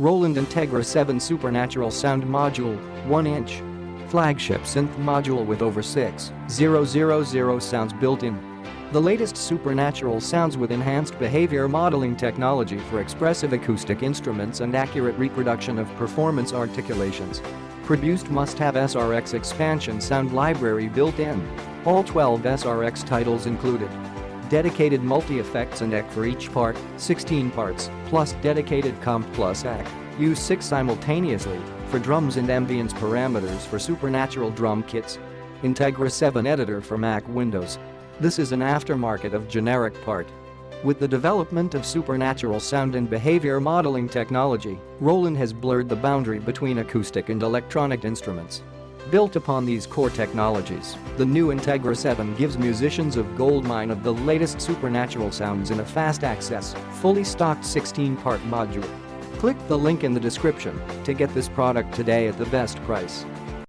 Roland INTEGRA-7 SuperNATURAL Sound Module, 1-inch. Flagship Synth Module with over 6,000 sounds built in. The latest SuperNATURAL sounds with enhanced behavior modeling technology for expressive acoustic instruments and accurate reproduction of performance articulations. Produced must-have SRX expansion sound library built in. All 12 SRX titles included. Dedicated multi-effects and EQ for each part, 16 parts, plus dedicated comp+eq. Use 6 simultaneously for drums and ambience parameters for SuperNATURAL drum kits. INTEGRA-7 editor for Mac Windows. This is an aftermarket of generic part. With the development of SuperNATURAL sound and behavior modeling technology, Roland has blurred the boundary between acoustic and electronic instruments. Built upon these core technologies, the new INTEGRA-7 gives musicians a goldmine of the latest SuperNATURAL sounds in a fast-access, fully stocked 16-part module. Click the link in the description to get this product today at the best price.